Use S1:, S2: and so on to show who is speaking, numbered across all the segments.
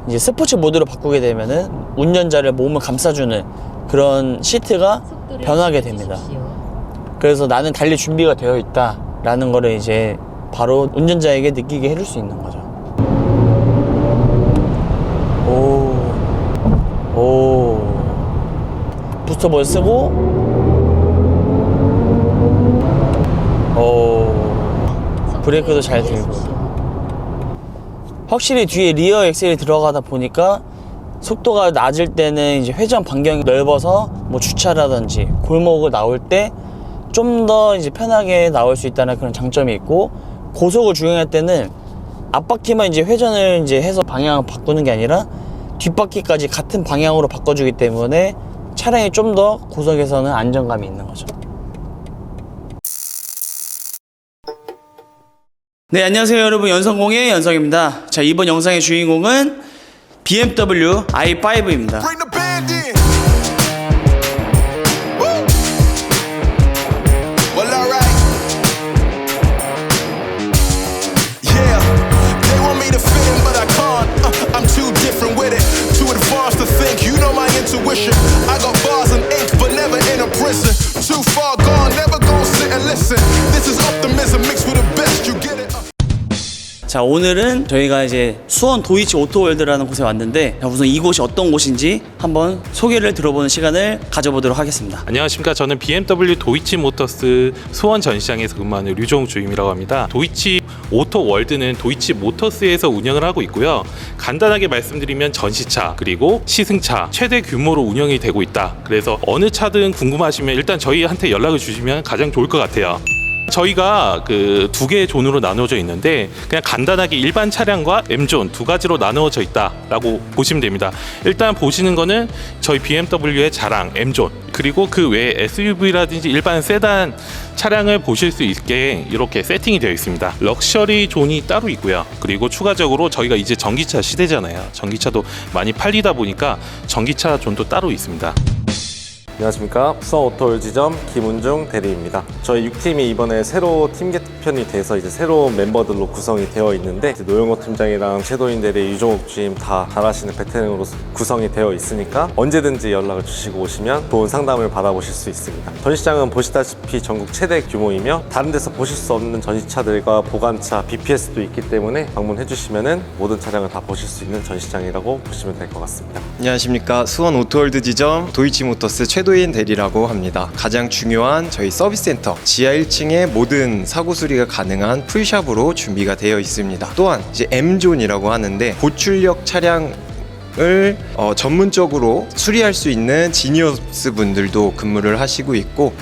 S1: 이제 스포츠 모드로 바꾸게 되면은 운전자를 몸을 감싸주는 그런 시트가 변하게 됩니다. 그래서 나는 달릴 준비가 되어 있다 라는 거를 이제 바로 운전자에게 느끼게 해줄 수 있는 거죠. 오 부스터볼 쓰고 브레이크도 잘 들고. 확실히 뒤에 리어 엑셀이 들어가다 보니까 속도가 낮을 때는 이제 회전 반경이 넓어서 뭐 주차라든지 골목을 나올 때 좀 더 이제 편하게 나올 수 있다는 그런 장점이 있고, 고속을 주행할 때는 앞바퀴만 이제 회전을 이제 해서 방향을 바꾸는 게 아니라 뒷바퀴까지 같은 방향으로 바꿔주기 때문에 차량이 좀 더 고속에서는 안정감이 있는 거죠. 네, 안녕하세요 여러분, 연성공의 연성입니다. 자, 이번 영상의 주인공은 BMW i5입니다.
S2: I got bars and ink, but never in a prison. Too far gone, never gonna sit and listen. This is optimism mixed with the best. You get it?
S1: 자, 오늘은 저희가 이제 수원 도이치 오토월드라는 곳에 왔는데, 우선 이곳이 어떤 곳인지 한번 소개를 들어보는 시간을 가져보도록 하겠습니다.
S3: 안녕하십니까. 저는 BMW 도이치 모터스 수원 전시장에서 근무하는 류종욱 주임이라고 합니다. 도이치 오토월드는 도이치 모터스에서 운영을 하고 있고요. 간단하게 말씀드리면 전시차 그리고 시승차 최대 규모로 운영이 되고 있다. 그래서 어느 차든 궁금하시면 일단 저희한테 연락을 주시면 가장 좋을 것 같아요. 저희가 그 두 개의 존으로 나누어져 있는데, 그냥 간단하게 일반 차량과 M존 두 가지로 나누어져 있다라고 보시면 됩니다. 일단 보시는 거는 저희 BMW의 자랑 M존, 그리고 그 외에 SUV라든지 일반 세단 차량을 보실 수 있게 이렇게 세팅이 되어 있습니다. 럭셔리 존이 따로 있고요. 그리고 추가적으로 저희가 이제 전기차 시대잖아요. 전기차도 많이 팔리다 보니까 전기차 존도 따로 있습니다.
S4: 안녕하십니까. 수원 오토월 지점 김은중 대리입니다. 저희 6팀이 이번에 새로 팀 개편이 돼서 이제 새로운 멤버들로 구성이 되어 있는데, 노영호 팀장이랑 최도인 대리, 유종욱 주임 다 잘하시는 베테랑으로 구성이 되어 있으니까 언제든지 연락을 주시고 오시면 좋은 상담을 받아보실 수 있습니다. 전시장은 보시다시피 전국 최대 규모이며 다른 데서 보실 수 없는 전시차들과 보관차, BPS도 있기 때문에 방문해 주시면은 모든 차량을 다 보실 수 있는 전시장이라고 보시면 될 것 같습니다.
S5: 안녕하십니까. 수원 오토월드 지점 도이치모터스 최도인 대리라고 합니다. 가장 중요한 저희 서비스 센터 지하 1층에 모든 사고 수리가 가능한 풀샵으로 준비가 되어 있습니다. 또한 이제 M존이라고 하는데 고출력 차량을 전문적으로 수리할 수 있는 지니어스 분들도 근무를 하시고 있고,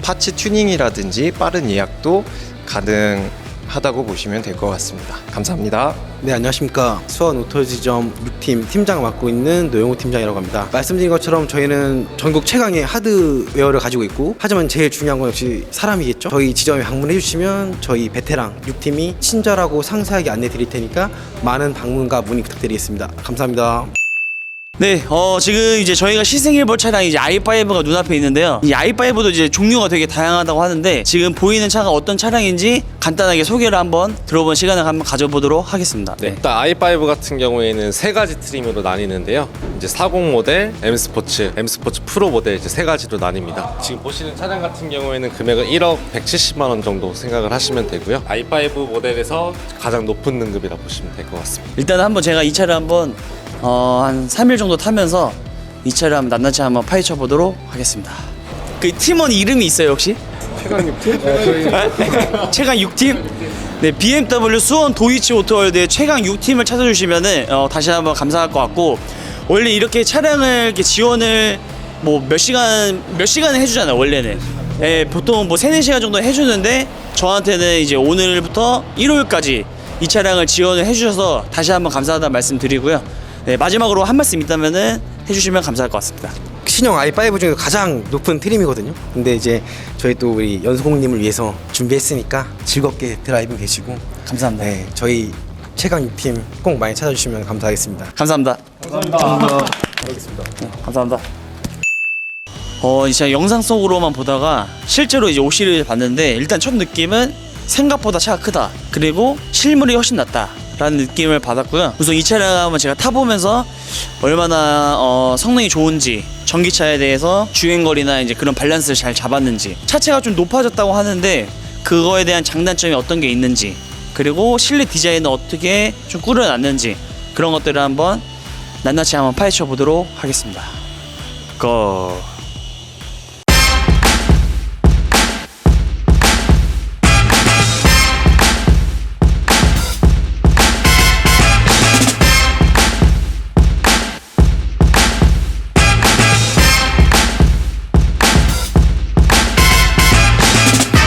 S5: 파츠 튜닝이라든지 빠른 예약도 가능하다고 보시면 될 것 같습니다. 감사합니다.
S6: 네, 안녕하십니까. 수원 오토지점 6팀 팀장을 맡고 있는 노영호 팀장이라고 합니다. 말씀드린 것처럼 저희는 전국 최강의 하드웨어를 가지고 있고, 하지만 제일 중요한 건 역시 사람이겠죠. 저희 지점에 방문해 주시면 저희 베테랑 6팀이 친절하고 상세하게 안내 드릴 테니까 많은 방문과 문의 부탁드리겠습니다. 감사합니다.
S1: 네, 지금 이제 저희가 시승해볼 차량이 이제 i5가 눈앞에 있는데요. 이 i5도 이제 종류가 되게 다양하다고 하는데, 지금 보이는 차가 어떤 차량인지 간단하게 소개를 한번 들어본 시간을 한번 가져보도록 하겠습니다.
S4: 네, 일단 i5 같은 경우에는 세 가지 트림으로 나뉘는데요. 이제 40 모델, M 스포츠 프로 모델 이제 세 가지로 나뉩니다. 지금 보시는 차량 같은 경우에는 금액은 1억 170만 원 정도 생각을 하시면 되고요. i5 모델에서 가장 높은 등급이라 보시면 될 것 같습니다.
S1: 일단 한번 제가 이 차를 한번 한 3일 정도 타면서 이 차를 한번 낱낱이 한번 파헤쳐 보도록 하겠습니다. 그 팀원 이름이 있어요 혹시? 최강 6팀? 최강 6팀? 네, BMW 수원 도이치 오토월드의 최강 6팀을 찾아주시면은 다시 한번 감사할 것 같고, 원래 이렇게 차량을 이렇게 지원을 뭐 몇 시간을 해주잖아요 원래는. 예, 보통 뭐 3-4시간 정도 해주는데, 저한테는 이제 오늘부터 일요일까지 이 차량을 지원을 해주셔서 다시 한번 감사하다는 말씀 드리고요. 네, 마지막으로 한 말씀 있다면은 해주시면 감사할 것 같습니다.
S6: 신형 i5 중에 가장 높은 트림이거든요. 근데 이제 저희 또 우리 연수공님을 위해서 준비했으니까 즐겁게 드라이빙 되시고.
S1: 감사합니다.
S6: 네, 저희 최강 6팀 꼭 많이 찾아주시면 감사하겠습니다.
S1: 감사합니다. 감사합니다. 네, 감사합니다. 이제 영상 속으로만 보다가 실제로 이제 OC를 봤는데, 일단 첫 느낌은 생각보다 차가 크다, 그리고 실물이 훨씬 낫다, 라는 느낌을 받았고요. 우선 이 차량을 한번 제가 타보면서 얼마나 성능이 좋은지, 전기차에 대해서 주행거리나 이제 그런 밸런스를 잘 잡았는지, 차체가 좀 높아졌다고 하는데 그거에 대한 장단점이 어떤 게 있는지, 그리고 실내 디자인은 어떻게 좀 꾸려놨는지, 그런 것들을 한번 낱낱이 한번 파헤쳐 보도록 하겠습니다. 고!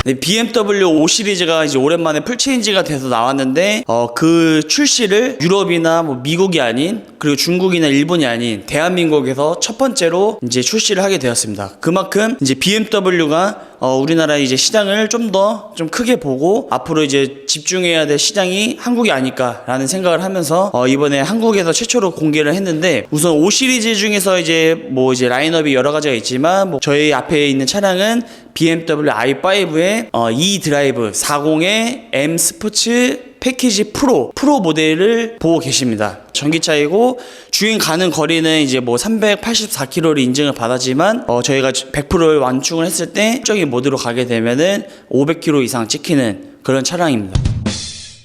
S1: 네, BMW 5 시리즈가 이제 오랜만에 풀체인지가 돼서 나왔는데 그 출시를 유럽이나 뭐 미국이 아닌, 그리고 중국이나 일본이 아닌 대한민국에서 첫 번째로 이제 출시를 하게 되었습니다. 그만큼 이제 BMW가 우리나라 이제 시장을 좀 더 좀 크게 보고 앞으로 이제 집중해야 될 시장이 한국이 아닐까라는 생각을 하면서 이번에 한국에서 최초로 공개를 했는데, 우선 5 시리즈 중에서 이제 뭐 이제 라인업이 여러 가지가 있지만 뭐 저희 앞에 있는 차량은 BMW i5의 E 드라이브 40의 M 스포츠 패키지 프로 모델을 보고 계십니다. 전기차이고 주행 가는 거리는 이제 뭐 384km를 인증을 받았지만 저희가 100%를 완충을 했을 때 적인 모드로 가게 되면은 500km 이상 찍히는 그런 차량입니다.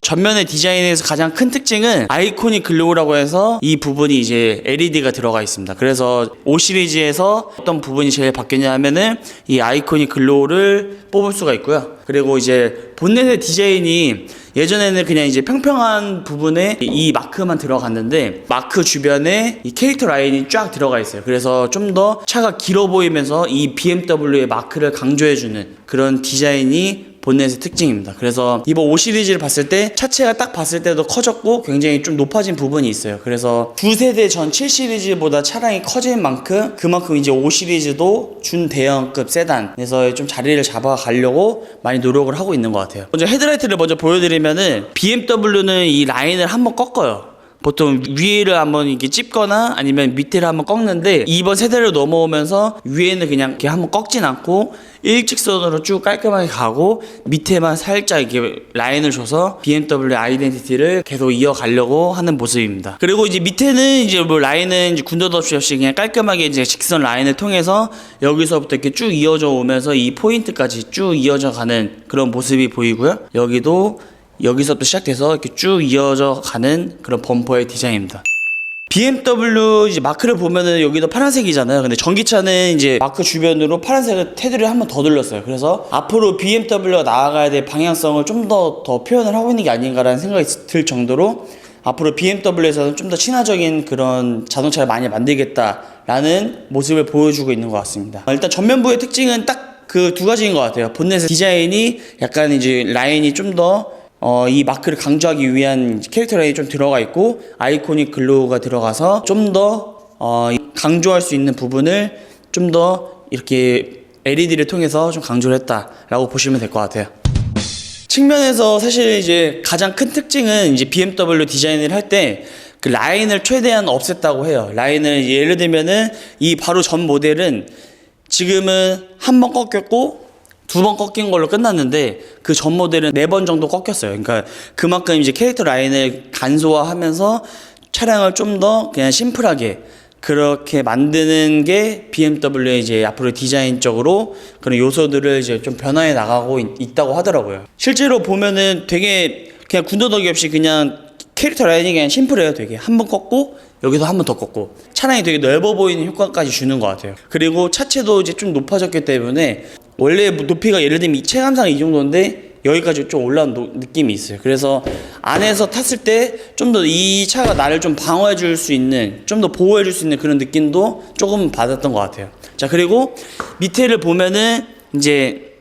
S1: 전면의 디자인에서 가장 큰 특징은 아이코닉 글로우라고 해서 이 부분이 이제 LED가 들어가 있습니다. 그래서 5 시리즈에서 어떤 부분이 제일 바뀌었냐 하면은 이 아이코닉 글로우를 뽑을 수가 있고요. 그리고 이제 본넷의 디자인이 예전에는 그냥 이제 평평한 부분에 이 마크만 들어갔는데 마크 주변에 이 캐릭터 라인이 쫙 들어가 있어요. 그래서 좀 더 차가 길어 보이면서 이 BMW의 마크를 강조해주는 그런 디자인이 본넷의 특징입니다. 그래서 이번 5 시리즈를 봤을 때 차체가 딱 봤을 때도 커졌고 굉장히 좀 높아진 부분이 있어요. 그래서 두 세대 전 7 시리즈보다 차량이 커진 만큼 그만큼 이제 5 시리즈도 준대형급 세단에서 좀 자리를 잡아가려고 많이 노력을 하고 있는 것 같아요. 먼저 헤드라이트를 먼저 보여드리면은 BMW는 이 라인을 한번 꺾어요. 보통 위를 한번 이렇게 찝거나 아니면 밑에를 한번 꺾는데 이번 세대를 넘어오면서 위에는 그냥 이렇게 한번 꺾진 않고 일직선으로 쭉 깔끔하게 가고 밑에만 살짝 이렇게 라인을 줘서 BMW 아이덴티티를 계속 이어가려고 하는 모습입니다. 그리고 이제 밑에는 이제 뭐 라인은 이제 군더더기 없이 그냥 깔끔하게 이제 직선 라인을 통해서 여기서부터 이렇게 쭉 이어져 오면서 이 포인트까지 쭉 이어져 가는 그런 모습이 보이고요. 여기서부터 시작돼서 이렇게 쭉 이어져 가는 그런 범퍼의 디자인입니다. BMW 이제 마크를 보면은 여기도 파란색이잖아요. 근데 전기차는 이제 마크 주변으로 파란색을 테두리를 한 번 더 둘렀어요. 그래서 앞으로 BMW가 나아가야 될 방향성을 좀 더 표현을 하고 있는 게 아닌가라는 생각이 들 정도로 앞으로 BMW에서는 좀 더 친화적인 그런 자동차를 많이 만들겠다라는 모습을 보여주고 있는 것 같습니다. 일단 전면부의 특징은 딱 그 두 가지인 것 같아요. 본넷의 디자인이 약간 이제 라인이 좀 더 이 마크를 강조하기 위한 캐릭터 라인이 좀 들어가 있고 아이코닉 글로우가 들어가서 좀 더 강조할 수 있는 부분을 좀 더 이렇게 LED를 통해서 좀 강조를 했다라고 보시면 될 것 같아요. 측면에서 사실 이제 가장 큰 특징은 이제 BMW 디자인을 할 때 그 라인을 최대한 없앴다고 해요. 라인을 예를 들면은 이 바로 전 모델은 지금은 한 번 꺾였고 2번 꺾인 걸로 끝났는데 그 전 모델은 4번 정도 꺾였어요. 그러니까 그만큼 이제 캐릭터 라인을 간소화하면서 차량을 좀 더 그냥 심플하게 그렇게 만드는 게 BMW의 이제 앞으로 디자인적으로 그런 요소들을 이제 좀 변화해 나가고 있다고 하더라고요. 실제로 보면은 되게 그냥 군더더기 없이 그냥 캐릭터 라인이 그냥 심플해요. 되게 한 번 꺾고 여기서 한 번 더 꺾고 차량이 되게 넓어 보이는 효과까지 주는 것 같아요. 그리고 차체도 이제 좀 높아졌기 때문에 원래 높이가 예를 들면 체감상 이 정도인데 여기까지 좀 올라온 느낌이 있어요. 그래서 안에서 탔을 때 좀 더 이 차가 나를 좀 방어해 줄 수 있는, 좀 더 보호해 줄 수 있는 그런 느낌도 조금 받았던 것 같아요. 자, 그리고 밑에를 보면은 이제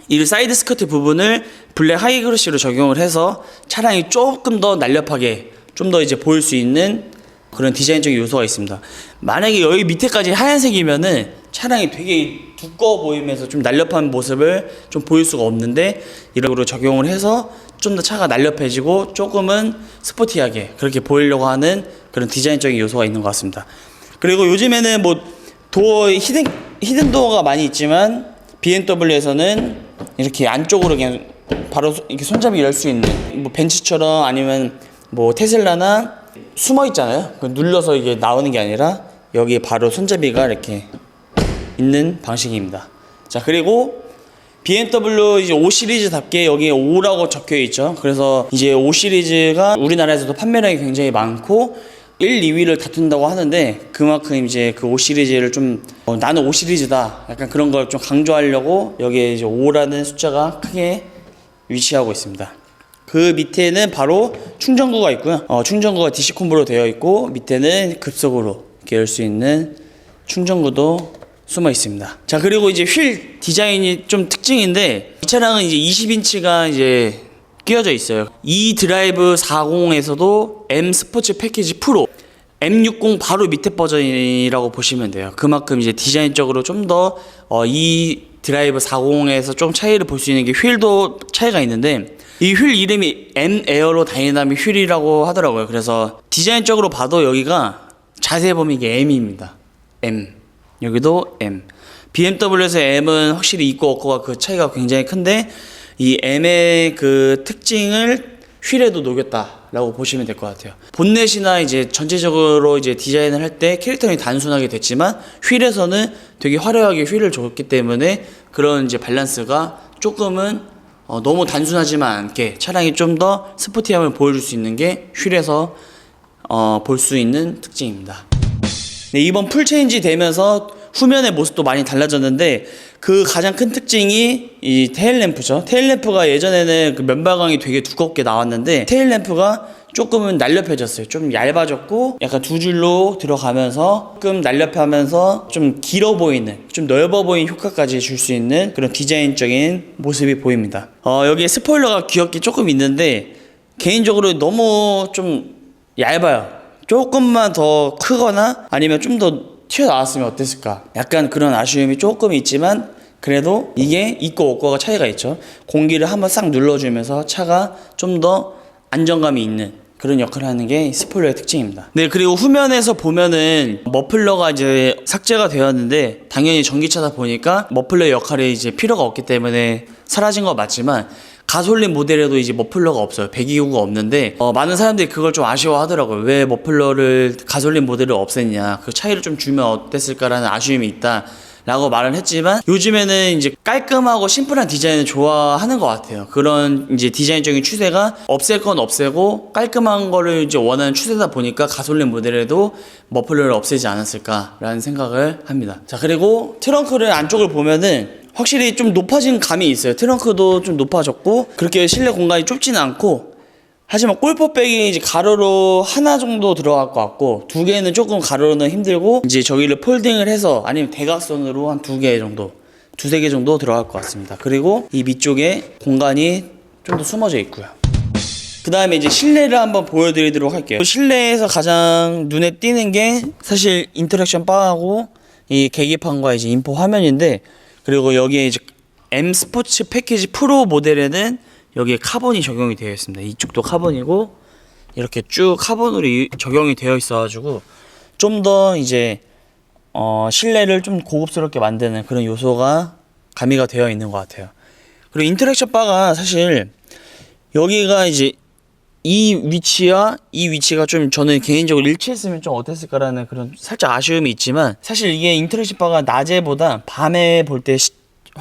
S1: 이 사이드 스커트 부분을 블랙 하이그로시로 적용을 해서 차량이 조금 더 날렵하게 좀 더 이제 보일 수 있는 그런 디자인적인 요소가 있습니다. 만약에 여기 밑에까지 하얀색이면은 차량이 되게 두꺼워 보이면서 좀 날렵한 모습을 좀 보일 수가 없는데 이런 식으로 적용을 해서 좀 더 차가 날렵해지고 조금은 스포티하게 그렇게 보이려고 하는 그런 디자인적인 요소가 있는 것 같습니다. 그리고 요즘에는 뭐 도어 히든 도어가 많이 있지만 BMW에서는 이렇게 안쪽으로 그냥 바로 이렇게 손잡이 열 수 있는 뭐 벤츠처럼 아니면 뭐 테슬라나 숨어 있잖아요. 눌러서 이게 나오는 게 아니라 여기 바로 손잡이가 이렇게 있는 방식입니다. 자, 그리고 BMW 이제 5 시리즈답게 여기에 5라고 적혀 있죠. 그래서 이제 5 시리즈가 우리나라에서도 판매량이 굉장히 많고 1, 2위를 다툰다고 하는데 그만큼 이제 그 5 시리즈를 좀 나는 5 시리즈다 약간 그런 걸 좀 강조하려고 여기에 이제 5라는 숫자가 크게 위치하고 있습니다. 그 밑에는 바로 충전구가 있고요. 충전구가 DC 콤보로 되어 있고 밑에는 급속으로 이렇게 열 수 있는 충전구도 숨어 있습니다. 자, 그리고 이제 휠 디자인이 좀 특징인데 이 차량은 이제 20인치가 이제 끼워져 있어요. 이 드라이브 40에서도 M 스포츠 패키지 프로 M60 바로 밑에 버전이라고 보시면 돼요. 그만큼 이제 디자인적으로 좀 더 이 드라이브 40에서 좀 차이를 볼 수 있는 게 휠도 차이가 있는데 이 휠 이름이 M 에어로 다이나믹 휠이라고 하더라고요. 그래서 디자인적으로 봐도 여기가 자세히 보면 이게 M입니다. M. 여기도 M. BMW에서 M은 확실히 있고 없고가 그 차이가 굉장히 큰데 이 M의 그 특징을 휠에도 녹였다라고 보시면 될 것 같아요. 본넷이나 이제 전체적으로 이제 디자인을 할 때 캐릭터는 단순하게 됐지만 휠에서는 되게 화려하게 휠을 줬기 때문에 그런 이제 밸런스가 조금은 너무 단순하지만 않게 차량이 좀 더 스포티함을 보여줄 수 있는 게 휠에서 볼 수 있는 특징입니다. 네, 이번 풀 체인지 되면서 후면의 모습도 많이 달라졌는데 그 가장 큰 특징이 이 테일램프죠. 테일램프가 예전에는 그 면발광이 되게 두껍게 나왔는데 테일램프가 조금은 날렵해졌어요. 좀 얇아졌고 약간 두 줄로 들어가면서 조금 날렵하면서 좀 길어 보이는, 좀 넓어 보이는 효과까지 줄 수 있는 그런 디자인적인 모습이 보입니다. 여기에 스포일러가 귀엽게 조금 있는데 개인적으로 너무 좀 얇아요. 조금만 더 크거나 아니면 좀 더 튀어나왔으면 어땠을까, 약간 그런 아쉬움이 조금 있지만 그래도 이게 있고 없고가 차이가 있죠. 공기를 한번 싹 눌러주면서 차가 좀 더 안정감이 있는 그런 역할을 하는 게 스포일러의 특징입니다. 네, 그리고 후면에서 보면은 머플러가 이제 삭제가 되었는데 당연히 전기차다 보니까 머플러의 역할이 이제 필요가 없기 때문에 사라진 거 맞지만 가솔린 모델에도 이제 머플러가 없어요. 배기구가 없는데 많은 사람들이 그걸 좀 아쉬워하더라고요. 왜 머플러를 가솔린 모델을 없앴냐, 그 차이를 좀 주면 어땠을까라는 아쉬움이 있다 라고 말을 했지만 요즘에는 이제 깔끔하고 심플한 디자인을 좋아하는 것 같아요. 그런 이제 디자인적인 추세가 없앨 건 없애고 깔끔한 거를 이제 원하는 추세다 보니까 가솔린 모델에도 머플러를 없애지 않았을까라는 생각을 합니다. 자, 그리고 트렁크를 안쪽을 보면은 확실히 좀 높아진 감이 있어요. 트렁크도 좀 높아졌고 그렇게 실내 공간이 좁지는 않고, 하지만 골프백이 이제 가로로 하나 정도 들어갈 것 같고 두 개는 조금 가로로는 힘들고 이제 저기를 폴딩을 해서 아니면 대각선으로 한 두 개 정도, 두세 개 정도 들어갈 것 같습니다. 그리고 이 밑쪽에 공간이 좀 더 숨어져 있고요. 그 다음에 이제 실내를 한번 보여드리도록 할게요. 실내에서 가장 눈에 띄는 게 사실 인터랙션 바하고 이 계기판과 이제 인포 화면인데, 그리고 여기에 이제 M 스포츠 패키지 프로 모델에는 여기에 카본이 적용이 되어 있습니다. 이쪽도 카본이고 이렇게 쭉 카본으로 적용이 되어 있어가지고 좀 더 이제 실내를 좀 고급스럽게 만드는 그런 요소가 가미가 되어 있는 것 같아요. 그리고 인터랙션 바가 사실 여기가 이제 이 위치와 이 위치가 좀 저는 개인적으로 일치했으면 좀 어땠을까라는 그런 살짝 아쉬움이 있지만 사실 이게 인터랙션 바가 낮에보다 밤에 볼 때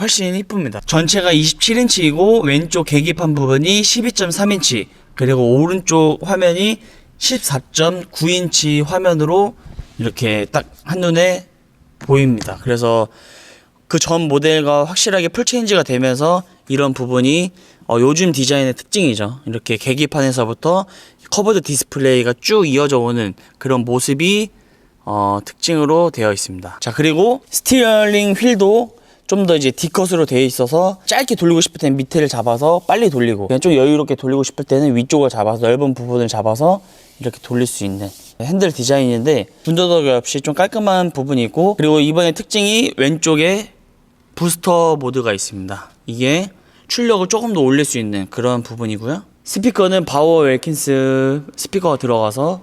S1: 훨씬 이쁩니다. 전체가 27인치이고 왼쪽 계기판 부분이 12.3인치 그리고 오른쪽 화면이 14.9인치 화면으로 이렇게 딱 한눈에 보입니다. 그래서 그 전 모델과 확실하게 풀체인지가 되면서 이런 부분이 요즘 디자인의 특징이죠. 이렇게 계기판에서부터 커버드 디스플레이가 쭉 이어져 오는 그런 모습이 특징으로 되어 있습니다. 자, 그리고 스티어링 휠도 좀 더 이제 D컷으로 되어 있어서 짧게 돌리고 싶을 때는 밑에를 잡아서 빨리 돌리고 그냥 좀 여유롭게 돌리고 싶을 때는 위쪽을 잡아서 넓은 부분을 잡아서 이렇게 돌릴 수 있는 핸들 디자인인데 군더더기 없이 좀 깔끔한 부분이 있고, 그리고 이번에 특징이 왼쪽에 부스터 모드가 있습니다. 이게 출력을 조금 더 올릴 수 있는 그런 부분이고요. 스피커는 바워 웰킨스 스피커가 들어가서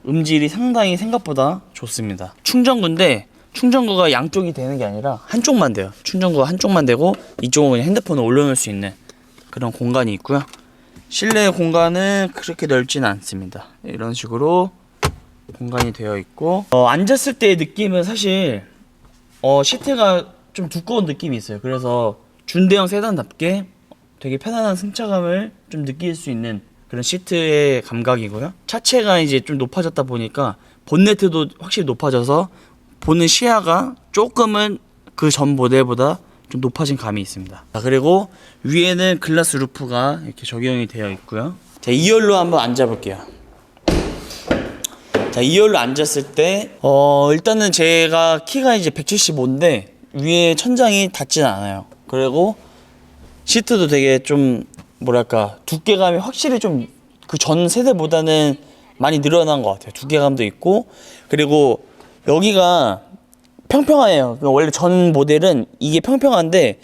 S1: 음질이 상당히 생각보다 좋습니다. 충전구인데 충전구가 양쪽이 되는 게 아니라 한쪽만 돼요. 충전구가 한쪽만 되고 이쪽은 그냥 핸드폰을 올려놓을 수 있는 그런 공간이 있고요. 실내 공간은 그렇게 넓지는 않습니다. 이런 식으로 공간이 되어 있고 앉았을 때의 느낌은 사실 시트가 좀 두꺼운 느낌이 있어요. 그래서 준대형 세단답게 되게 편안한 승차감을 좀 느낄 수 있는 그런 시트의 감각이고요. 차체가 이제 좀 높아졌다 보니까 본네트도 확실히 높아져서 보는 시야가 조금은 그 전 모델보다 좀 높아진 감이 있습니다. 그리고 위에는 글라스 루프가 이렇게 적용이 되어 있고요. 자, 2열로 한번 앉아볼게요. 자, 2열로 앉았을 때 일단은 제가 키가 이제 175인데 위에 천장이 닿진 않아요. 그리고 시트도 되게 좀 뭐랄까 두께감이 확실히 좀 그 전 세대보다는 많이 늘어난 것 같아요. 두께감도 있고, 그리고 여기가 평평해요. 원래 전 모델은 이게 평평한데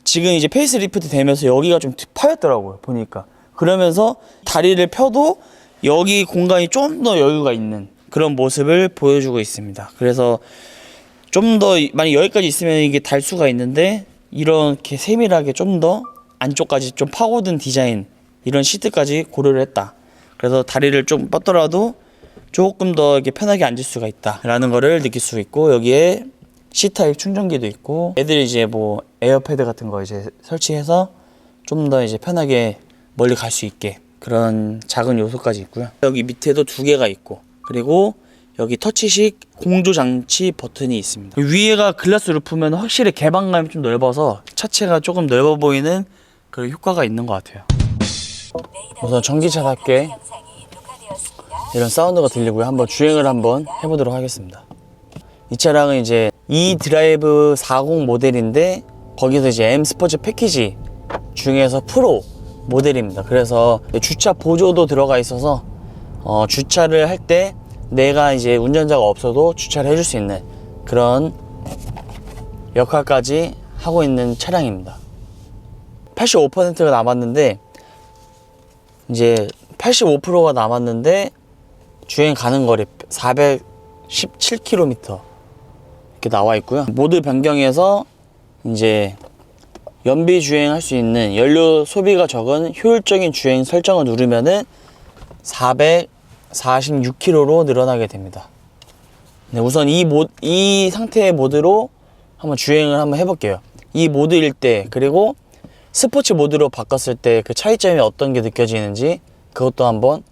S1: 지금 이제 페이스리프트 되면서 여기가 좀 파였더라고요, 보니까. 그러면서 다리를 펴도 여기 공간이 좀 더 여유가 있는 그런 모습을 보여주고 있습니다. 그래서 좀 더 만약 여기까지 있으면 이게 달 수가 있는데 이렇게 세밀하게 좀 더 안쪽까지 좀 파고든 디자인, 이런 시트까지 고려를 했다. 그래서 다리를 좀 뻗더라도 조금 더 이렇게 편하게 앉을 수가 있다라는 거를 느낄 수 있고, 여기에 C타입 충전기도 있고, 애들 이제 뭐 에어패드 같은 거 이제 설치해서 좀 더 이제 편하게 멀리 갈 수 있게 그런 작은 요소까지 있고요. 여기 밑에도 2개가 있고, 그리고 여기 터치식 공조 장치 버튼이 있습니다. 위에가 글라스 루프면 확실히 개방감이 좀 넓어서 차체가 조금 넓어 보이는 그런 효과가 있는 것 같아요. 우선 전기차답게 이런 사운드가 들리고요. 한번 주행을 한번 해보도록 하겠습니다. 이 차량은 이제 e드라이브 40 모델인데 거기서 이제 M 스포츠 패키지 중에서 프로 모델입니다. 그래서 주차 보조도 들어가 있어서 주차를 할 때 내가 이제 운전자가 없어도 주차를 해줄 수 있는 그런 역할까지 하고 있는 차량입니다. 85%가 남았는데 이제 85%가 남았는데 주행 가는 거리 417km 이렇게 나와 있고요. 모드 변경해서 이제 연비 주행할 수 있는 연료 소비가 적은 효율적인 주행 설정을 누르면은 446km로 늘어나게 됩니다. 네, 우선 이 상태의 모드로 한번 주행을 한번 해볼게요. 이 모드일 때, 그리고 스포츠 모드로 바꿨을 때 그 차이점이 어떤 게 느껴지는지 그것도 한번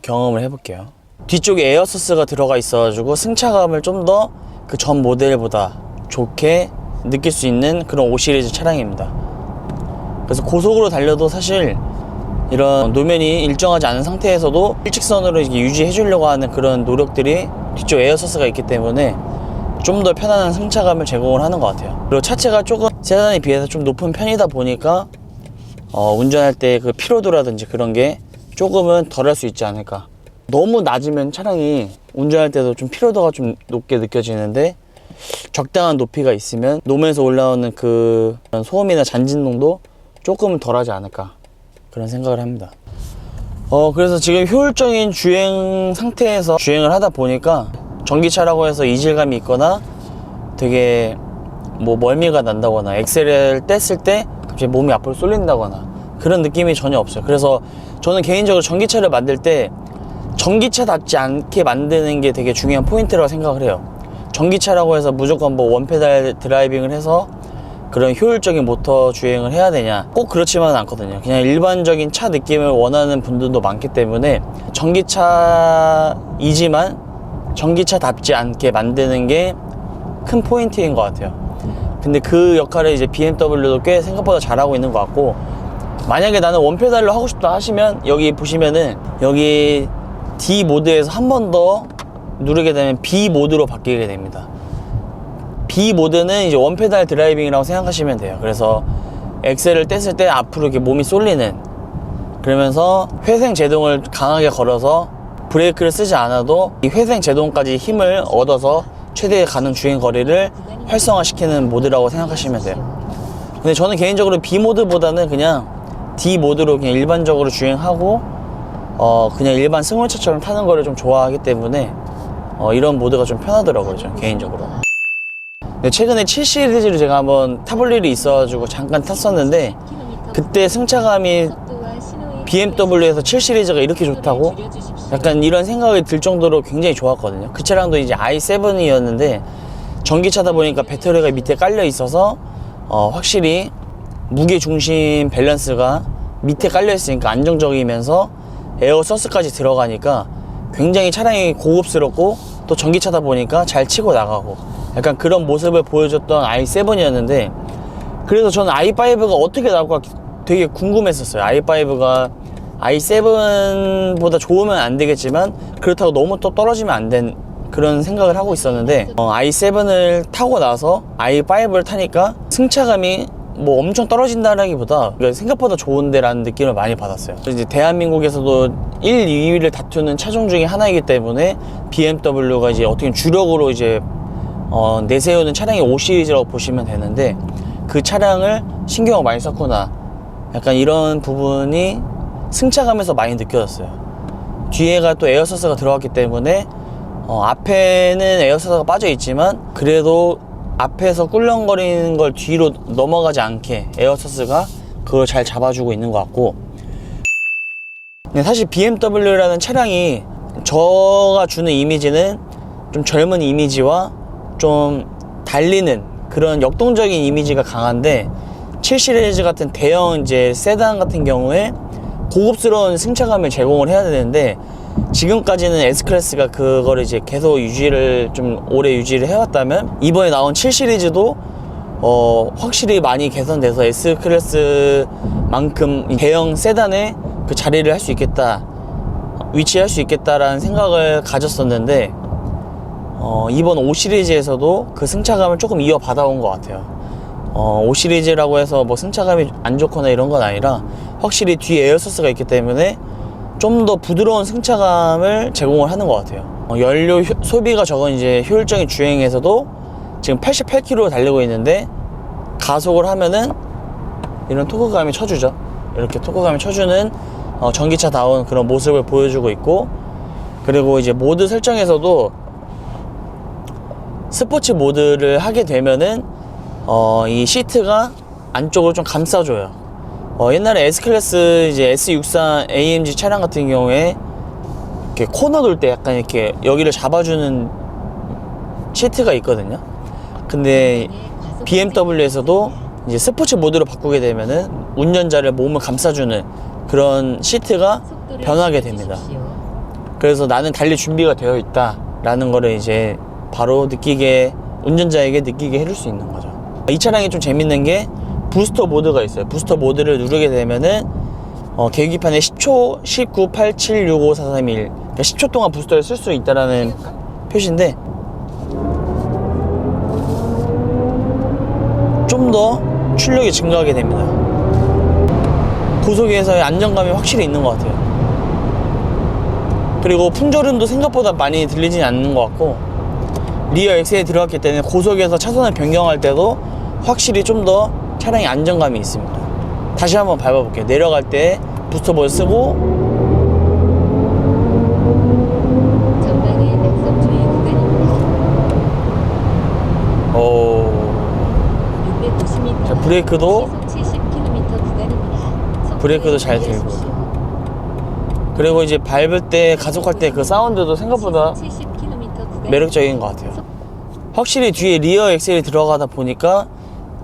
S1: 경험을 해볼게요. 뒤쪽에 에어서스가 들어가 있어가지고 승차감을 좀 더 그 전 모델보다 좋게 느낄 수 있는 그런 5 시리즈 차량입니다. 그래서 고속으로 달려도 사실 이런 노면이 일정하지 않은 상태에서도 일직선으로 이렇게 유지해 주려고 하는 그런 노력들이 뒤쪽 에어서스가 있기 때문에 좀 더 편안한 승차감을 제공을 하는 것 같아요. 그리고 차체가 조금 세단에 비해서 좀 높은 편이다 보니까 운전할 때 그 피로도라든지 그런 게 조금은 덜할 수 있지 않을까. 너무 낮으면 차량이 운전할 때도 좀 피로도가 좀 높게 느껴지는데 적당한 높이가 있으면 노면에서 올라오는 그 소음이나 잔진동도 조금은 덜하지 않을까, 그런 생각을 합니다. 그래서 지금 효율적인 주행 상태에서 주행을 하다 보니까 전기차라고 해서 이질감이 있거나 되게 뭐 멀미가 난다거나 엑셀을 뗐을 때 갑자기 몸이 앞으로 쏠린다거나 그런 느낌이 전혀 없어요. 그래서 저는 개인적으로 전기차를 만들 때 전기차답지 않게 만드는 게 되게 중요한 포인트라고 생각을 해요. 전기차라고 해서 무조건 뭐 원페달 드라이빙을 해서 그런 효율적인 모터 주행을 해야 되냐, 꼭 그렇지만은 않거든요. 그냥 일반적인 차 느낌을 원하는 분들도 많기 때문에 전기차이지만 전기차답지 않게 만드는 게 큰 포인트인 것 같아요. 근데 그 역할을 이제 BMW도 꽤 생각보다 잘하고 있는 것 같고, 만약에 나는 원페달로 하고 싶다 하시면 여기 보시면은 여기 D 모드에서 한 번 더 누르게 되면 B 모드로 바뀌게 됩니다. B 모드는 이제 원페달 드라이빙이라고 생각하시면 돼요. 그래서 엑셀을 뗐을 때 앞으로 이렇게 몸이 쏠리는, 그러면서 회생 제동을 강하게 걸어서 브레이크를 쓰지 않아도 이 회생 제동까지 힘을 얻어서 최대 가능 주행 거리를 활성화시키는 모드라고 생각하시면 돼요. 근데 저는 개인적으로 B 모드보다는 그냥 D 모드로 그냥 일반적으로 주행하고 그냥 일반 승용차처럼 타는 거를 좀 좋아하기 때문에 이런 모드가 좀 편하더라고요, 저는 개인적으로. 최근에 7 시리즈를 제가 한번 타볼 일이 있어가지고 잠깐 탔었는데 그때 승차감이 BMW에서 7 시리즈가 이렇게 좋다고 약간 이런 생각이 들 정도로 굉장히 좋았거든요. 그 차량도 이제 i7이었는데 전기차다 보니까 배터리가 밑에 깔려 있어서 확실히 무게 중심 밸런스가 밑에 깔려 있으니까 안정적이면서 에어서스까지 들어가니까 굉장히 차량이 고급스럽고 또 전기차다 보니까 잘 치고 나가고 약간 그런 모습을 보여줬던 i7이었는데, 그래서 저는 i5가 어떻게 나올까 되게 궁금했었어요. i5가 i7보다 좋으면 안 되겠지만 그렇다고 너무 또 떨어지면 안 된 그런 생각을 하고 있었는데 i7을 타고 나서 i5를 타니까 승차감이 뭐 엄청 떨어진다라기보다 생각보다 좋은데 라는 느낌을 많이 받았어요. 이제 대한민국에서도 1, 2위를 다투는 차종 중에 하나이기 때문에 BMW가 이제 어떻게 주력으로 이제 내세우는 차량이 5 시리즈라고 보시면 되는데, 그 차량을 신경을 많이 썼구나, 약간 이런 부분이 승차감에서 많이 느껴졌어요. 뒤에가 또 에어서스가 들어갔기 때문에 앞에는 에어서스가 빠져 있지만 그래도 앞에서 꿀렁거리는 걸 뒤로 넘어가지 않게 에어서스가 그걸 잘 잡아주고 있는 것 같고, 근데 사실 BMW라는 차량이 저가 주는 이미지는 좀 젊은 이미지와 좀 달리는 그런 역동적인 이미지가 강한데, 7 시리즈 같은 대형 이제 세단 같은 경우에 고급스러운 승차감을 제공을 해야 되는데, 지금까지는 S클래스가 그거를 이제 계속 유지를 좀 오래 유지를 해왔다면 이번에 나온 7 시리즈도 확실히 많이 개선돼서 S클래스만큼 대형 세단에 그 자리를 할 수 있겠다, 위치할 수 있겠다라는 생각을 가졌었는데 이번 5 시리즈에서도 그 승차감을 조금 이어받아온 것 같아요. 5 시리즈라고 해서 뭐 승차감이 안 좋거나 이런 건 아니라 확실히 뒤에 에어소스가 있기 때문에 좀 더 부드러운 승차감을 제공을 하는 것 같아요. 연료 소비가 적은 이제 효율적인 주행에서도 지금 88km 달리고 있는데 가속을 하면은 이런 토크감이 쳐주죠. 이렇게 토크감이 쳐주는 전기차다운 그런 모습을 보여주고 있고, 그리고 이제 모드 설정에서도 스포츠 모드를 하게 되면은 이 시트가 안쪽으로 좀 감싸줘요. 옛날에 S클래스 이제 S63 AMG 차량 같은 경우에 이렇게 코너 돌 때 약간 이렇게 여기를 잡아주는 시트가 있거든요. 근데 BMW에서도 이제 스포츠 모드로 바꾸게 되면은 운전자를 몸을 감싸주는 그런 시트가 변하게 됩니다. 그래서 나는 달릴 준비가 되어 있다 라는 거를 이제 바로 운전자에게 느끼게 해줄 수 있는 거죠. 이 차량이 좀 재밌는 게 부스터 모드가 있어요. 부스터 모드를 누르게 되면은 계기판에 10초, 19, 8, 7, 6, 5, 4, 3, 1 그러니까 10초 동안 부스터를 쓸 수 있다라는 표시인데, 좀 더 출력이 증가하게 됩니다. 고속에서의 안정감이 확실히 있는 것 같아요. 그리고 풍절음도 생각보다 많이 들리진 않는 것 같고, 리어 엑셀이 들어갔기 때문에 고속에서 차선을 변경할 때도 확실히 좀 더 차량의 안정감이 있습니다. 다시 한번 밟아볼게요. 내려갈 때 부스터 모드 쓰고,
S7: 전방에 낙석 주의 구간입니다. 650m.
S1: 자, 브레이크도
S7: 시속 70km 구간입니다.
S1: 브레이크도 잘 들고, 그리고 이제 밟을 때 가속할 때 그 사운드도 생각보다
S7: 70km 구간.
S1: 매력적인 것 같아요. 확실히 뒤에 리어 엑셀이 들어가다 보니까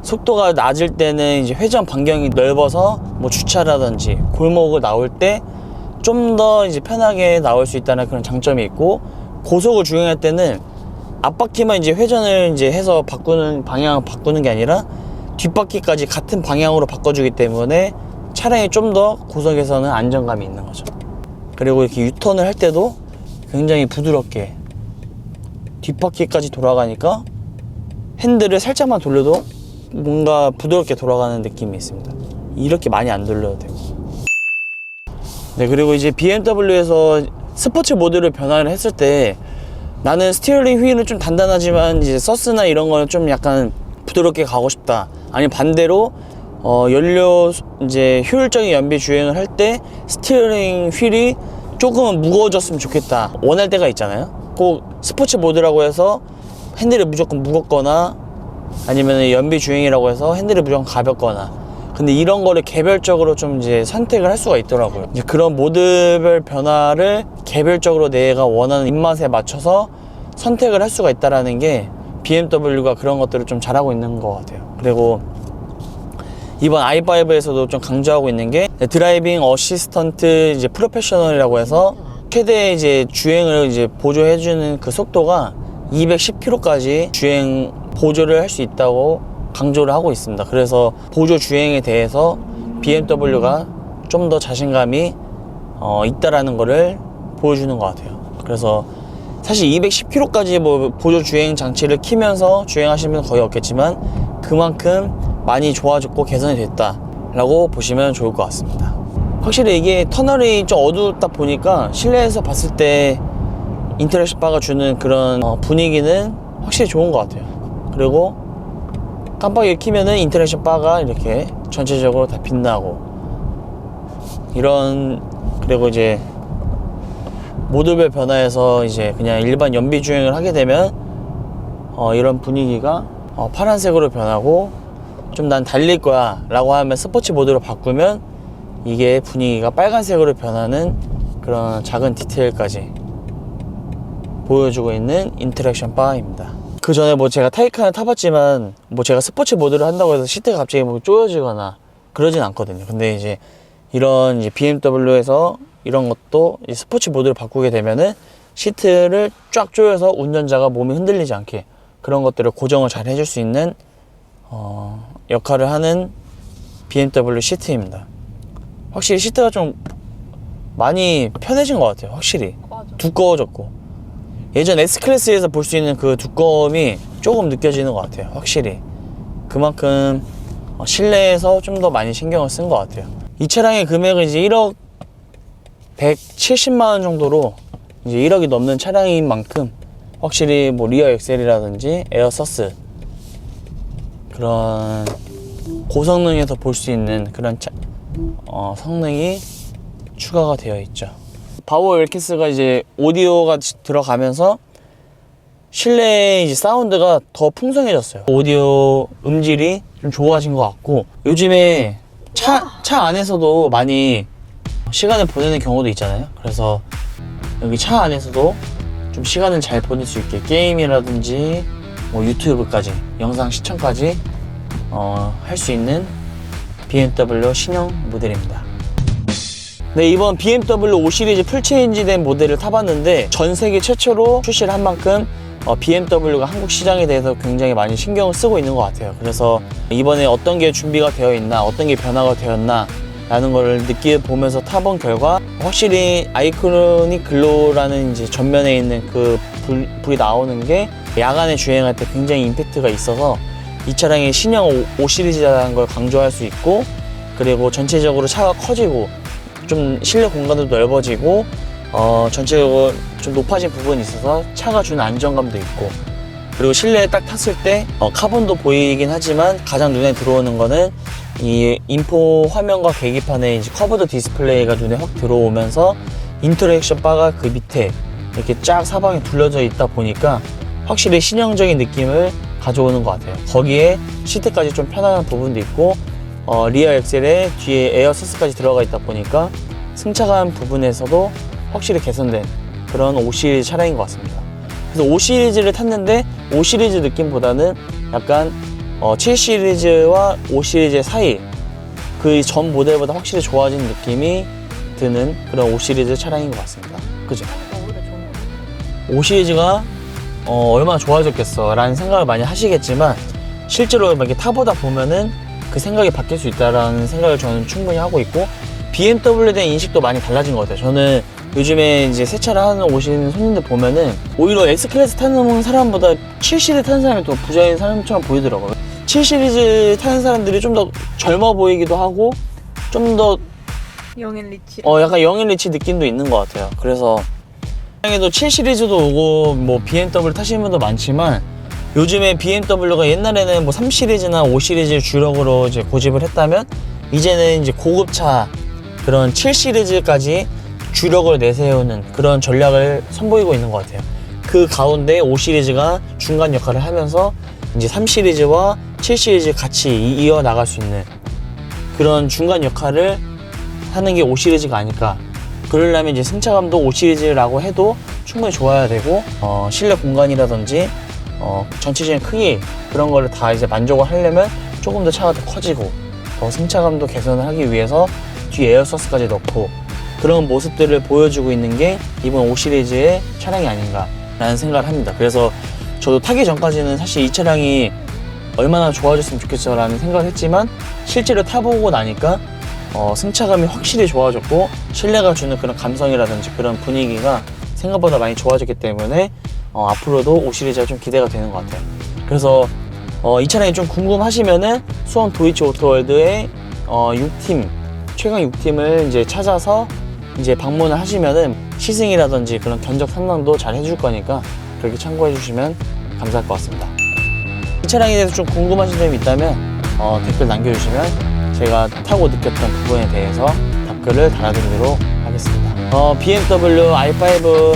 S1: 속도가 낮을 때는 이제 회전 반경이 넓어서 뭐 주차라든지 골목을 나올 때 좀 더 이제 편하게 나올 수 있다는 그런 장점이 있고, 고속을 주행할 때는 앞바퀴만 이제 회전을 이제 해서 방향을 바꾸는 게 아니라 뒷바퀴까지 같은 방향으로 바꿔주기 때문에 차량이 좀 더 고속에서는 안정감이 있는 거죠. 그리고 이렇게 유턴을 할 때도 굉장히 부드럽게 뒷바퀴까지 돌아가니까 핸들을 살짝만 돌려도 뭔가 부드럽게 돌아가는 느낌이 있습니다. 이렇게 많이 안 돌려도 되고. 네, 그리고 이제 BMW에서 스포츠 모드를 변화를 했을 때 나는 스티어링 휠은 좀 단단하지만 이제 서스나 이런 거는 좀 약간 부드럽게 가고 싶다, 아니면 반대로 연료 이제 효율적인 연비 주행을 할 때 스티어링 휠이 조금은 무거워졌으면 좋겠다 원할 때가 있잖아요. 꼭 스포츠 모드라고 해서 핸들이 무조건 무겁거나 아니면 연비 주행이라고 해서 핸들이 무조건 가볍거나 근데 이런 거를 개별적으로 좀 이제 선택을 할 수가 있더라고요. 이제 그런 모드별 변화를 개별적으로 내가 원하는 입맛에 맞춰서 선택을 할 수가 있다라는 게 BMW가 그런 것들을 좀 잘하고 있는 것 같아요. 그리고 이번 i5에서도 좀 강조하고 있는 게 드라이빙 어시스턴트 이제 프로페셔널이라고 해서 최대 이제 주행을 이제 보조해주는 그 속도가 210km까지 주행 보조를 할 수 있다고 강조를 하고 있습니다. 그래서 보조 주행에 대해서 BMW가 좀 더 자신감이 있다라는 거를 보여주는 것 같아요. 그래서 사실 210km까지 뭐 보조 주행 장치를 키면서 주행하시는 분은 거의 없겠지만 그만큼 많이 좋아졌고 개선이 됐다라고 보시면 좋을 것 같습니다. 확실히 이게 터널이 좀 어둡다 보니까 실내에서 봤을 때 인터랙션 바가 주는 그런 분위기는 확실히 좋은 것 같아요. 그리고 깜빡이를 켜면은 인터랙션 바가 이렇게 전체적으로 다 빛나고 이런, 그리고 이제 모드별 변화에서 이제 그냥 일반 연비 주행을 하게 되면 이런 분위기가 파란색으로 변하고 좀 난 달릴 거야 라고 하면 스포츠 모드로 바꾸면 이게 분위기가 빨간색으로 변하는 그런 작은 디테일까지 보여주고 있는 인터랙션 바입니다. 그 전에 뭐 제가 타이칸을 타봤지만 뭐 제가 스포츠 모드를 한다고 해서 시트가 갑자기 뭐 쪼여지거나 그러진 않거든요. 근데 이제 이런 이제 BMW에서 이런 것도 이 스포츠 모드를 바꾸게 되면은 시트를 쫙 조여서 운전자가 몸이 흔들리지 않게 그런 것들을 고정을 잘 해줄 수 있는 역할을 하는 BMW 시트입니다. 확실히 시트가 좀 많이 편해진 것 같아요. 확실히 두꺼워졌고 예전 S클래스에서 볼 수 있는 그 두꺼움이 조금 느껴지는 것 같아요. 확실히 그만큼 실내에서 좀 더 많이 신경을 쓴 것 같아요. 이 차량의 금액은 이제 1억 170만 원 정도로 이제 1억이 넘는 차량인 만큼 확실히 뭐 리어 엑셀이라든지 에어 서스 그런 고성능에서 볼 수 있는 그런 성능이 추가가 되어 있죠. 바워 웰키스가 이제 오디오가 들어가면서 실내 이제 사운드가 더 풍성해졌어요. 오디오 음질이 좀 좋아진 것 같고 요즘에 차 안에서도 많이 시간을 보내는 경우도 있잖아요. 그래서 여기 차 안에서도 좀 시간을 잘 보낼 수 있게 게임이라든지 뭐 유튜브까지 영상 시청까지 할 수 있는 BMW 신형 모델입니다. 네, 이번 BMW 5 시리즈 풀체인지된 모델을 타봤는데 전 세계 최초로 출시를 한 만큼 BMW가 한국 시장에 대해서 굉장히 많이 신경을 쓰고 있는 것 같아요. 그래서 이번에 어떤 게 준비가 되어 있나, 어떤 게 변화가 되었나 라는 걸 느껴보면서 타본 결과 확실히 아이코닉 글로우라는 이제 전면에 있는 그 불이 나오는 게 야간에 주행할 때 굉장히 임팩트가 있어서 이 차량이 신형 5 시리즈라는 걸 강조할 수 있고, 그리고 전체적으로 차가 커지고 좀 실내 공간도 넓어지고 전체적으로 좀 높아진 부분이 있어서 차가 주는 안정감도 있고, 그리고 실내에 딱 탔을 때 카본도 보이긴 하지만 가장 눈에 들어오는 거는 이 인포 화면과 계기판에 이제 커브드 디스플레이가 눈에 확 들어오면서 인터랙션 바가 그 밑에 이렇게 쫙 사방에 둘러져 있다 보니까 확실히 신형적인 느낌을 가져오는 것 같아요. 거기에 시트까지 좀 편안한 부분도 있고 리어 엑셀에 뒤에 에어 서스까지 들어가 있다 보니까 승차감 부분에서도 확실히 개선된 그런 5 시리즈 차량인 것 같습니다. 그래서 5 시리즈를 탔는데 5 시리즈 느낌보다는 약간 7 시리즈와 5 시리즈 사이 그 전 모델보다 확실히 좋아진 느낌이 드는 그런 5 시리즈 차량인 것 같습니다. 그죠? 5 시리즈가 얼마나 좋아졌겠어 라는 생각을 많이 하시겠지만 실제로 이렇게 타보다 보면은 그 생각이 바뀔 수 있다라는 생각을 저는 충분히 하고 있고, BMW에 대한 인식도 많이 달라진 것 같아요. 저는 요즘에 이제 새 차를 오시는 손님들 보면은 오히려 S클래스 타는 사람보다 7 시리즈 타는 사람이 더 부자인 사람처럼 보이더라고요. 7 시리즈 타는 사람들이 좀 더 젊어 보이기도 하고 좀 더
S8: 영앤 리치.
S1: 약간 영앤 리치 느낌도 있는 것 같아요. 그래서 도 7 시리즈도 오고 뭐 BMW 타시는 분도 많지만 요즘에 BMW가 옛날에는 뭐 3 시리즈나 5 시리즈를 주력으로 이제 고집을 했다면 이제는 이제 고급차 그런 7 시리즈까지 주력을 내세우는 그런 전략을 선보이고 있는 것 같아요. 그 가운데 5 시리즈가 중간 역할을 하면서 이제 3 시리즈와 7 시리즈 같이 이어 나갈 수 있는 그런 중간 역할을 하는 게 5 시리즈가 아닐까. 그러려면 이제 승차감도 5 시리즈라고 해도 충분히 좋아야 되고 실내 공간이라든지 전체적인 크기 그런 거를 다 이제 만족을 하려면 조금 더 차가 더 커지고 더 승차감도 개선을 하기 위해서 뒤에 에어서스까지 넣고 그런 모습들을 보여주고 있는 게 이번 5 시리즈의 차량이 아닌가라는 생각을 합니다. 그래서 저도 타기 전까지는 사실 이 차량이 얼마나 좋아졌으면 좋겠어라는 생각을 했지만 실제로 타보고 나니까 승차감이 확실히 좋아졌고 실내가 주는 그런 감성이라든지 그런 분위기가 생각보다 많이 좋아졌기 때문에 앞으로도 5 시리즈가 좀 기대가 되는 것 같아요. 그래서 이 차량이 좀 궁금하시면은 수원 도이치 오토월드의 6팀 최강 6팀을 이제 찾아서 이제 방문을 하시면은 시승이라든지 그런 견적 상담도 잘 해줄 거니까 그렇게 참고해 주시면 감사할 것 같습니다. 이 차량에 대해서 좀 궁금하신 점이 있다면 댓글 남겨주시면 제가 타고 느꼈던 부분에 대해서 답글을 달아드리도록 하겠습니다. BMW i5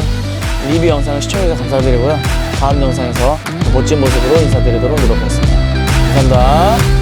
S1: 리뷰 영상을 시청해주셔서 감사드리고요. 다음 영상에서 더 멋진 모습으로 인사드리도록 노력하겠습니다. 감사합니다.